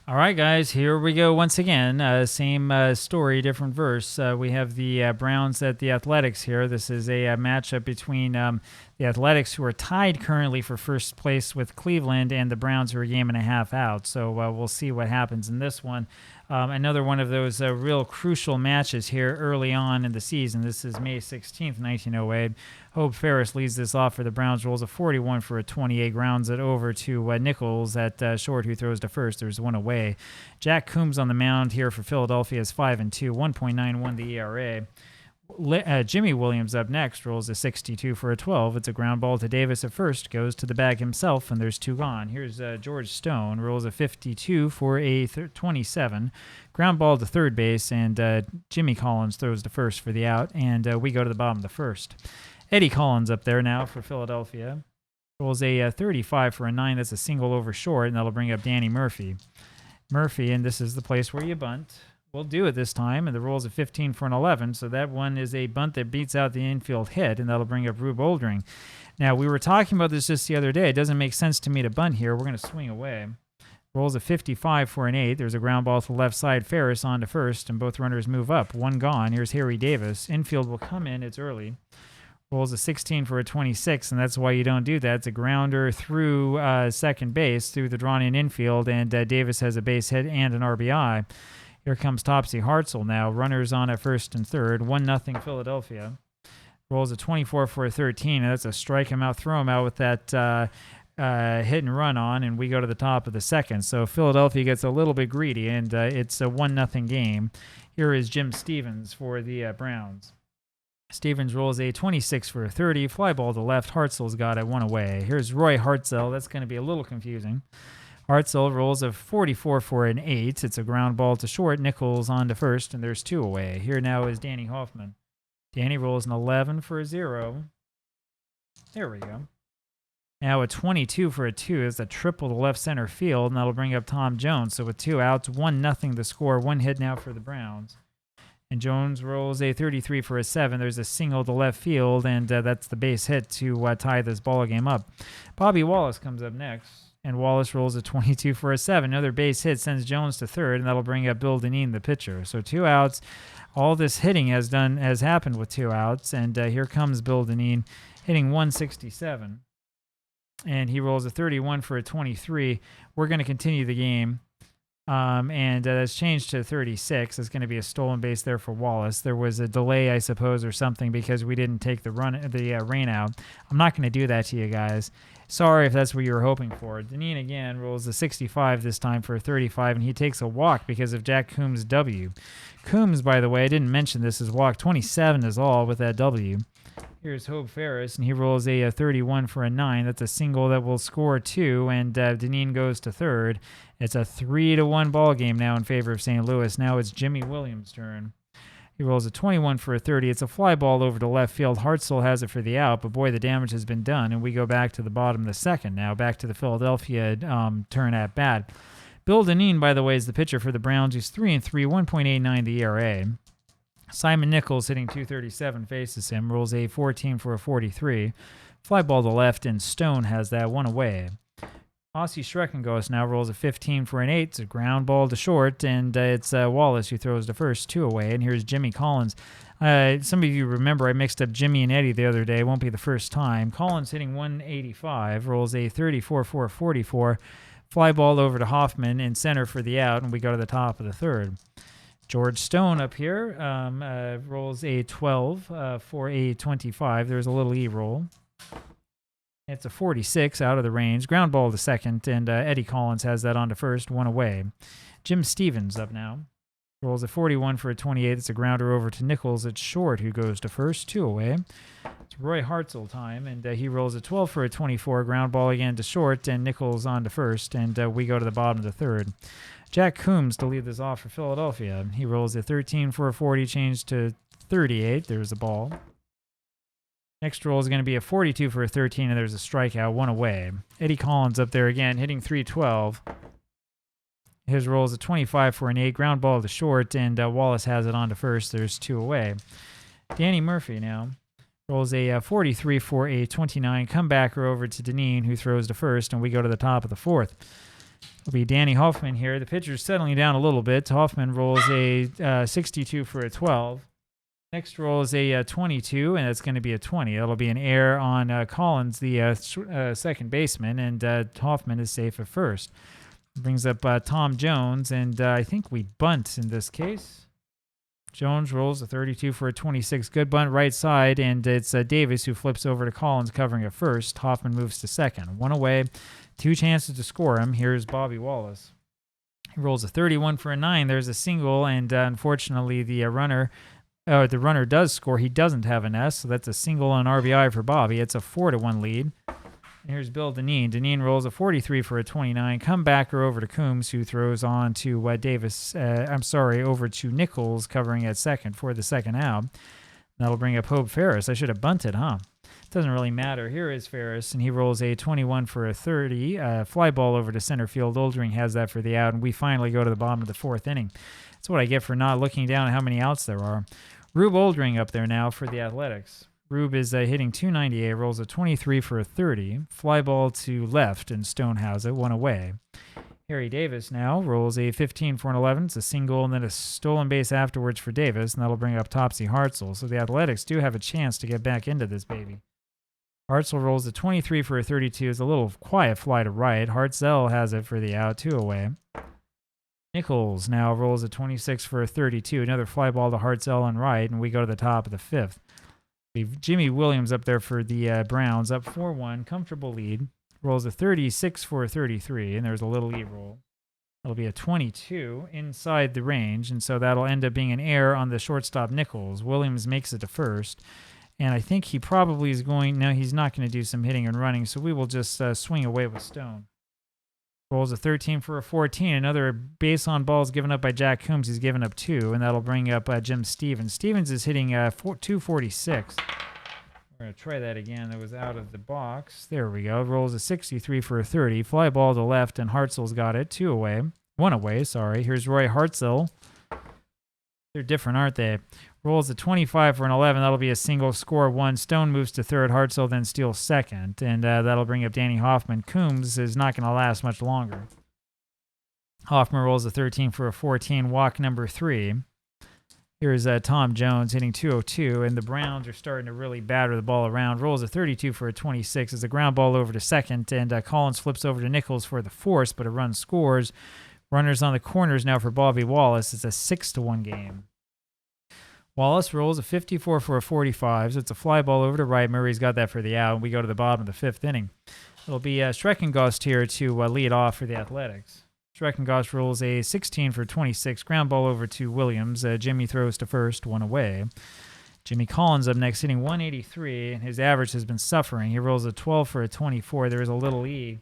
All right, guys, here we go once again. Same story, different verse. We have the Browns at the Athletics here. This is a matchup between the Athletics, who are tied currently for first place with Cleveland, and the Browns, who are a game and a half out. So we'll see what happens in this one. Another one of those real crucial matches here early on in the season. This is May 16th, 1908. Hope Ferris leads this off for the Browns, rolls a 41 for a 28, grounds it over to Nichols at short, who throws to first. There's one away. Jack Coombs on the mound here for Philadelphia is 5-2, 1.91 the ERA. Jimmy Williams up next, rolls a 62 for a 12. It's a ground ball to Davis at first, goes to the bag himself, and there's two gone. Here's George Stone, rolls a 52 for a 27. Ground ball to third base, and Jimmy Collins throws to first for the out, and we go to the bottom of the first. Eddie Collins up there now for Philadelphia. Rolls a 35 for a 9. That's a single over short, and that'll bring up Danny Murphy. Murphy, and this is the place where you bunt. We'll do it this time, and the roll's a 15 for an 11, so that one is a bunt that beats out the infield hit, and that'll bring up Rube Oldring. Now, we were talking about this just the other day. It doesn't make sense to me to bunt here. We're going to swing away. Rolls a 55 for an 8. There's a ground ball to the left side. Ferris on to first, and both runners move up. One gone. Here's Harry Davis. Infield will come in. It's early. Rolls a 16 for a 26, and that's why you don't do that. It's a grounder through second base, through the drawn-in infield, and Davis has a base hit and an RBI. Here comes Topsy Hartzell now. Runners on at first and third. 1-0 Philadelphia. Rolls a 24 for a 13, and that's a strike him out, throw him out with that hit and run on, and we go to the top of the second. So Philadelphia gets a little bit greedy, and it's a 1-0 game. Here is Jim Stevens for the Browns. Stevens rolls a 26 for a 30. Fly ball to left. Hartzell's got it, one away. Here's Roy Hartzell. That's going to be a little confusing. Hartzell rolls a 44 for an 8. It's a ground ball to short. Nichols on to first, and there's two away. Here now is Danny Hoffman. Danny rolls an 11 for a 0. There we go. Now a 22 for a 2 is a triple to left center field, and that'll bring up Tom Jones. So with two outs, 1-0 the score. One hit now for the Browns. And Jones rolls a 33 for a 7. There's a single to left field, and that's the base hit to tie this ball game up. Bobby Wallace comes up next. And Wallace rolls a 22 for a 7. Another base hit sends Jones to third, and that'll bring up Bill Dineen, the pitcher. So two outs. All this hitting has happened with two outs, and here comes Bill Dineen hitting 167. And he rolls a 31 for a 23. We're going to continue the game. And that's changed to 36. It's going to be a stolen base there for Wallace. There was a delay, I suppose, or something, because we didn't take the rain out. I'm not going to do that to you guys. Sorry if that's what you were hoping for. Dineen again rolls a 65 this time for a 35, and he takes a walk because of Jack Coombs' W. Coombs, by the way, I didn't mention this, is walk 27 is all with that W. Here's Hope Ferris, and he rolls a 31 for a 9. That's a single that will score 2, and Dineen goes to third. It's a 3-1 ball game now in favor of St. Louis. Now it's Jimmy Williams' turn. He rolls a 21 for a 30. It's a fly ball over to left field. Hartzell has it for the out, but boy, the damage has been done, and we go back to the bottom of the second now, back to the Philadelphia turn at bat. Bill Dineen, by the way, is the pitcher for the Browns. He's 3-3, 1.89 the ERA. Simon Nichols, hitting 237, faces him, rolls a 14 for a 43. Fly ball to left, and Stone has that one away. Aussie Schreckengos now rolls a 15 for an 8. It's a ground ball to short, and it's Wallace who throws the first, two away. And here's Jimmy Collins. Some of you remember I mixed up Jimmy and Eddie the other day. It won't be the first time. Collins hitting 185, rolls a 34 for a 44. Fly ball over to Hoffman in center for the out, and we go to the top of the third. George Stone up here rolls a 12 for a 25. There's a little E-roll. It's a 46 out of the range. Ground ball to second, and Eddie Collins has that on to first, one away. Jim Stevens up now. Rolls a 41 for a 28. It's a grounder over to Nichols at short, who goes to first, two away. It's Roy Hartzell time, and he rolls a 12 for a 24. Ground ball again to short, and Nichols on to first, and we go to the bottom of the third. Jack Coombs to lead this off for Philadelphia. He rolls a 13 for a 40, changed to 38. There's a ball. Next roll is going to be a 42 for a 13, and there's a strikeout, one away. Eddie Collins up there again, hitting 312. His roll is a 25 for an 8, ground ball to short, and Wallace has it on to first. There's two away. Danny Murphy now rolls a 43 for a 29, comebacker over to Dineen, who throws to first, and we go to the top of the fourth. It'll be Danny Hoffman here. The pitcher's settling down a little bit. Hoffman rolls a 62 for a 12. Next roll is a 22, and that's going to be a 20. That'll be an error on Collins, the second baseman, and Hoffman is safe at first. Brings up Tom Jones, and I think we bunt in this case. Jones rolls a 32 for a 26. Good bunt right side, and it's Davis who flips over to Collins covering at first. Hoffman moves to second. One away, 2 chances to score him. Here's Bobby Wallace. He rolls a 31 for a 9. There's a single, and unfortunately the runner does score. He doesn't have an S, so that's a single on RBI for Bobby. It's a 4-1 lead. Here's Bill Dineen. Dineen rolls a 43 for a 29. Comebacker over to Coombs, who throws on to over to Nichols, covering at second for the second out. That'll bring up Hope Ferris. I should have bunted, huh? Doesn't really matter. Here is Ferris, and he rolls a 21 for a 30. Fly ball over to center field. Oldring has that for the out, and we finally go to the bottom of the 4th inning. That's what I get for not looking down at how many outs there are. Rube Oldring up there now for the Athletics. Rube is hitting 298, rolls a 23 for a 30. Fly ball to left, and Stone has it, 1 away. Harry Davis now rolls a 15 for an 11. It's a single, and then a stolen base afterwards for Davis, and that'll bring up Topsy Hartzell. So the Athletics do have a chance to get back into this baby. Hartzell rolls a 23 for a 32. It's a little quiet fly to right. Hartzell has it for the out, 2 away. Nichols now rolls a 26 for a 32. Another fly ball to Hartzell on right, and we go to the top of the 5th. We've Jimmy Williams up there for the Browns, up 4-1, comfortable lead. Rolls a 36 for a 33, and there's a little lead roll. It'll be a 22 inside the range, and so that'll end up being an error on the shortstop Nichols. Williams makes it to first, and I think he probably is going, no, he's not going to do some hitting and running, so we will just swing away with Stone. Rolls a 13 for a 14. Another base on balls given up by Jack Coombs. He's given up 2, and that'll bring up Jim Stevens. Stevens is hitting 246. We're going to try that again. That was out of the box. There we go. Rolls a 63 for a 30. Fly ball to left, and Hartzell's got it. 2 away. 1 away, sorry. Here's Roy Hartzell. They're different, aren't they? Rolls a 25 for an 11. That'll be a single, score 1. Stone moves to third. Hartzell then steals second, and that'll bring up Danny Hoffman. Coombs is not going to last much longer. Hoffman rolls a 13 for a 14. Walk number 3. Here's Tom Jones hitting 202, and the Browns are starting to really batter the ball around. Rolls a 32 for a 26. It's a ground ball over to second, and Collins flips over to Nichols for the force, but a run scores. Runners on the corners now for Bobby Wallace. It's a 6-1 game. Wallace rolls a 54 for a 45, so it's a fly ball over to right. Murray's got that for the out, and we go to the bottom of the 5th inning. It'll be Schreckengost here to lead off for the Athletics. Schreckengost rolls a 16 for 26, ground ball over to Williams. Jimmy throws to first, 1 away. Jimmy Collins up next, hitting 183, and his average has been suffering. He rolls a 12 for a 24. There is a little E.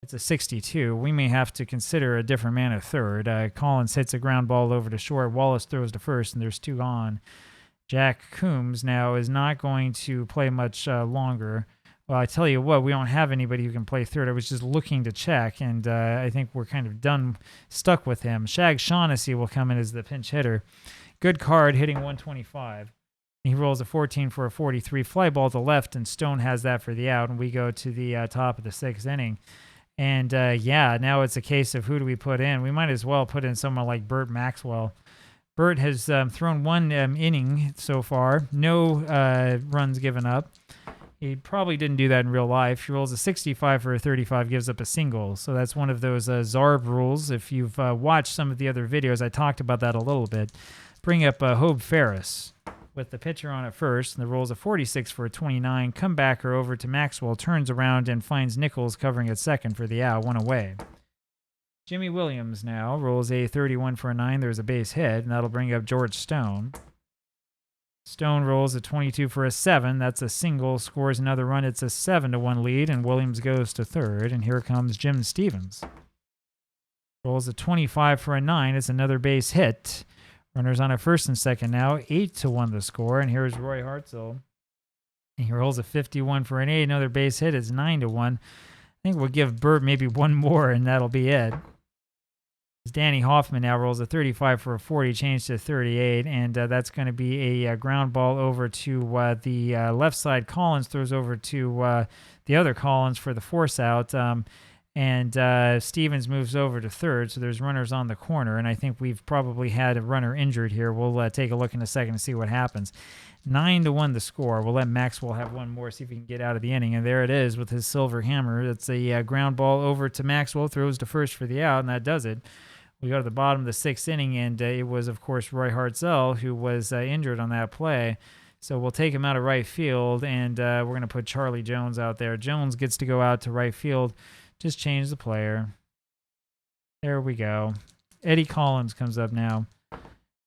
It's a 62. We may have to consider a different man at third. Collins hits a ground ball over to short. Wallace throws to first, and there's 2 on. Jack Coombs now is not going to play much longer. Well, I tell you what, we don't have anybody who can play third. I was just looking to check, and I think we're kind of stuck with him. Shag Shaughnessy will come in as the pinch hitter. Good card, hitting 125. He rolls a 14 for a 43. Fly ball to left, and Stone has that for the out, and we go to the top of the 6th inning. And, now it's a case of who do we put in. We might as well put in someone like Burt Maxwell. Burt has thrown 1 inning so far. No runs given up. He probably didn't do that in real life. He rolls a 65 for a 35, gives up a single. So that's one of those Zarb rules. If you've watched some of the other videos, I talked about that a little bit. Bring up Hope Ferris with the pitcher on at first, and the rolls a 46 for a 29. Comebacker over to Maxwell, turns around and finds Nichols covering at second for the out, 1 away. Jimmy Williams now rolls a 31 for a 9. There's a base hit, and that'll bring up George Stone. Stone rolls a 22 for a 7. That's a single, scores another run. It's a 7-1 lead, and Williams goes to third, and here comes Jim Stevens. Rolls a 25 for a 9. It's another base hit. Runners on at first and second now. 8-1 the score, and here's Roy Hartzell. And he rolls a 51 for an 8. Another base hit. It's 9-1. I think we'll give Burt maybe 1 more, and that'll be it. Danny Hoffman now rolls a 35 for a 40, changed to 38, and that's going to be a ground ball over to the left side. Collins throws over to the other Collins for the force out. And Stevens moves over to third, so there's runners on the corner, and I think we've probably had a runner injured here. We'll take a look in a second to see what happens. 9-1 the score. We'll let Maxwell have one more, see if he can get out of the inning. And there it is with his silver hammer. It's a ground ball over to Maxwell, throws to first for the out, and that does it. We go to the bottom of the sixth inning, and it was, of course, Roy Hartzell who was injured on that play. So we'll take him out of right field, and we're going to put Charlie Jones out there. Jones gets to go out to right field. Just change the player. There we go. Eddie Collins comes up now.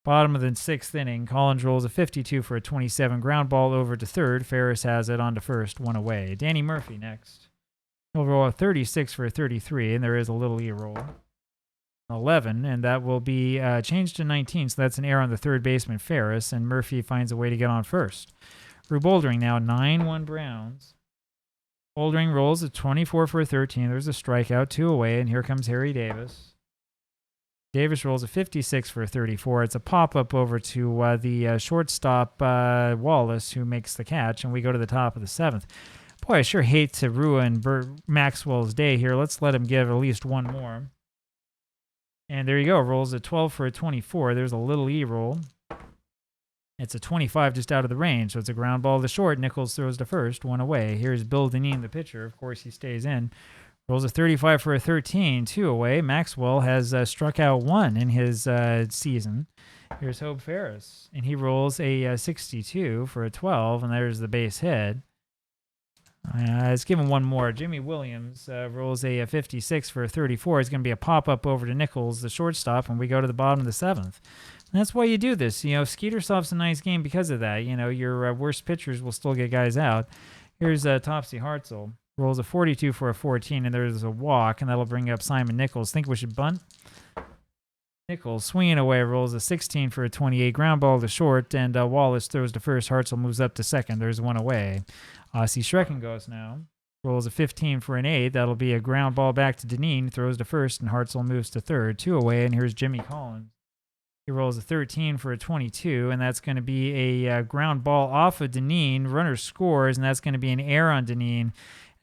Bottom of the sixth inning. Collins rolls a 52 for a 27. Ground ball over to third. Ferris has it on to first. One away. Danny Murphy next. He'll roll a 36 for a 33, and there is a little E-roll. 11, and that will be changed to 19, so that's an error on the third baseman, Ferris, and Murphy finds a way to get on first. Rube Oldring now, 9-1 Browns. Oldring rolls a 24 for a 13. There's a strikeout, 2 away, and here comes Harry Davis. Davis rolls a 56 for a 34. It's a pop-up over to the shortstop, Wallace, who makes the catch, and we go to the top of the seventh. Boy, I sure hate to ruin Maxwell's day here. Let's let him give at least one more. And there you go. Rolls a 12 for a 24. There's a little E-roll. It's a 25 just out of the range, so it's a ground ball to short. Nichols throws to first, one away. Here's Bill Dineen, the pitcher. Of course, he stays in. Rolls a 35 for a 13, 2 away. Maxwell has struck out 1 in his season. Here's Hope Ferris, and he rolls a 62 for a 12, and there's the base hit. Let's give him one more. Jimmy Williams rolls a 56 for a 34. It's going to be a pop-up over to Nichols, the shortstop, when we go to the bottom of the seventh. And that's why you do this. You know, Skeetersoft's a nice game because of that. You know, your worst pitchers will still get guys out. Here's Topsy Hartzell. Rolls a 42 for a 14, and there's a walk, and that'll bring up Simon Nichols. Think we should bunt? Nichols swinging away, rolls a 16 for a 28. Ground ball to short, and Wallace throws to first. Hartzell moves up to second. There's one away. Ossie Schrecken goes now. Rolls a 15 for an 8. That'll be a ground ball back to Dineen. Throws to first, and Hartzell moves to third. 2 away, and here's Jimmy Collins. He rolls a 13 for a 22, and that's going to be a ground ball off of Dineen. Runner scores, and that's going to be an error on Dineen.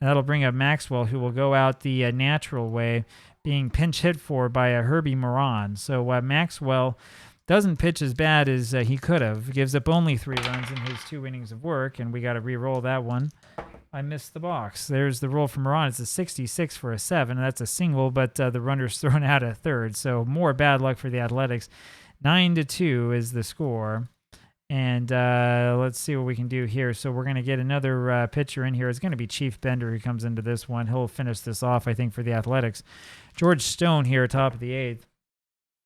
And that'll bring up Maxwell, who will go out the natural way, being pinch hit for by Herbie Moran. So Maxwell doesn't pitch as bad as he could have. Gives up only 3 runs in his 2 innings of work, and we got to re-roll that one. I missed the box. There's the roll from Moran. It's a 66 for a 7, and that's a single, but the runner's thrown out at third. So more bad luck for the Athletics. 9-2 is the score. And let's see what we can do here. So we're going to get another pitcher in here. It's going to be Chief Bender who comes into this one. He'll finish this off, I think, for the Athletics. George Stone here, top of the 8th.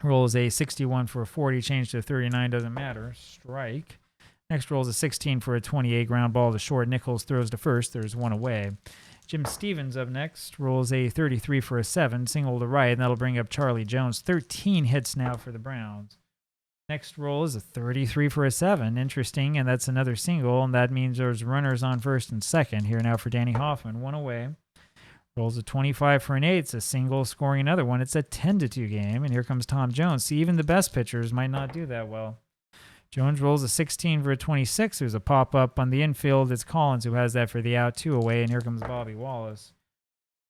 Rolls a 61 for a 40. Change to 39, doesn't matter. Strike. Next rolls a 16 for a 28. Ground ball to short. Nichols throws to first. There's one away. Jim Stevens up next. Rolls a 33 for a 7. Single to right, and that'll bring up Charlie Jones. 13 hits now for the Browns. Next roll is a 33 for a 7. Interesting, and that's another single, and that means there's runners on first and second here now for Danny Hoffman. One away. Rolls a 25 for an 8. It's a single, scoring another one. It's a 10-2 game, and here comes Tom Jones. See, even the best pitchers might not do that well. Jones rolls a 16 for a 26. There's a pop-up on the infield. It's Collins who has that for the out, 2 away, and here comes Bobby Wallace.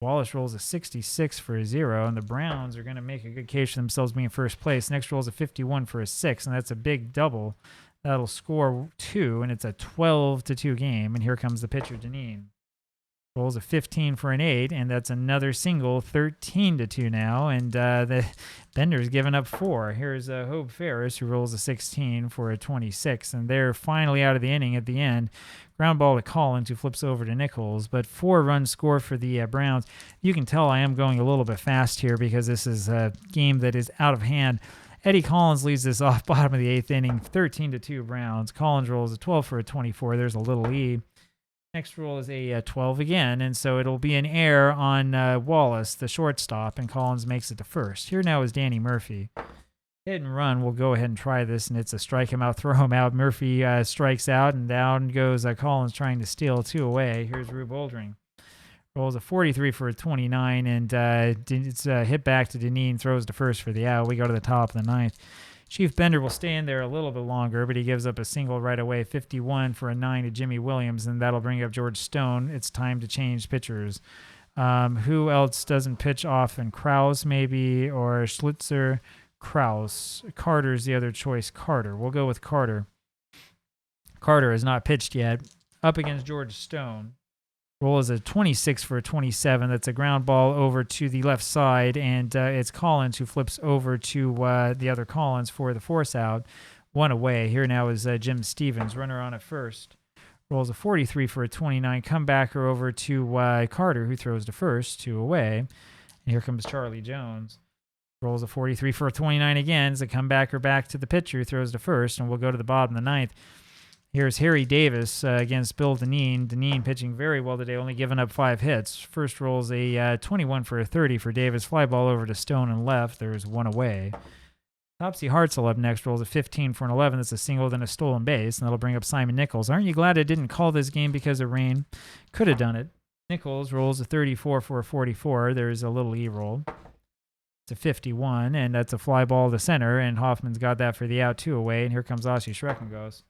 Wallace rolls a 66 for a 0, and the Browns are going to make a good case for themselves being in first place. Next rolls a 51 for a 6, and that's a big double. That'll score 2, and it's a 12-2 game, and here comes the pitcher, Dineen. Rolls a 15 for an 8, and that's another single, 13-2 now, and the Bender's given up 4. Here's Hope Ferris, who rolls a 16 for a 26, and they're finally out of the inning at the end. Ground ball to Collins, who flips over to Nichols, but 4 runs score for the Browns. You can tell I am going a little bit fast here because this is a game that is out of hand. Eddie Collins leads this off bottom of the 8th inning, 13-2 Browns. Collins rolls a 12 for a 24. There's a little E. Next roll is a 12 again, and so it'll be an error on Wallace, the shortstop, and Collins makes it to first. Here now is Danny Murphy. Hit and run. We'll go ahead and try this, and it's a strike him out, throw him out. Murphy strikes out, and down goes Collins trying to steal 2 away. Here's Rube Oldring. Rolls a 43 for a 29, and it's hit back to Dineen, throws to first for the out. We go to the top of the 9th. Chief Bender will stay in there a little bit longer, but he gives up a single right away, 51 for a 9 to Jimmy Williams, and that'll bring up George Stone. It's time to change pitchers. Who else doesn't pitch often? Kraus maybe, or Schlitzer. Kraus. Carter's the other choice. Carter. We'll go with Carter. Carter has not pitched yet. Up against George Stone. Roll is a 26 for a 27. That's a ground ball over to the left side, and it's Collins who flips over to the other Collins for the force out. One away. Here now is Jim Stevens, runner on at first. Rolls a 43 for a 29. Comebacker over to Carter, who throws to first, 2 away. And here comes Charlie Jones. Rolls a 43 for a 29 again. It's a comebacker back to the pitcher, who throws to first, and we'll go to the bottom of the ninth. Here's Harry Davis against Bill Dineen. Dineen pitching very well today, only giving up 5 hits. First rolls a 21 for a 30 for Davis. Fly ball over to Stone and left. There's 1 away. Topsy Hartzell up next, rolls a 15 for an 11. That's a single, then a stolen base, and that'll bring up Simon Nichols. Aren't you glad I didn't call this game because of rain? Could have done it. Nichols rolls a 34 for a 44. There's a little E-roll. It's a 51, and that's a fly ball to center, and Hoffman's got that for the out, 2 away, and here comes Ossie Schreckengos.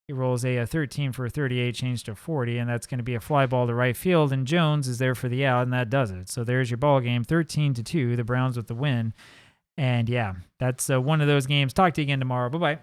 He rolls a 13 for a 38, changed to 40, and that's going to be a fly ball to right field, and Jones is there for the out, and that does it. So there's your ball game, 13-2, the Browns with the win. And yeah, that's one of those games. Talk to you again tomorrow. Bye-bye.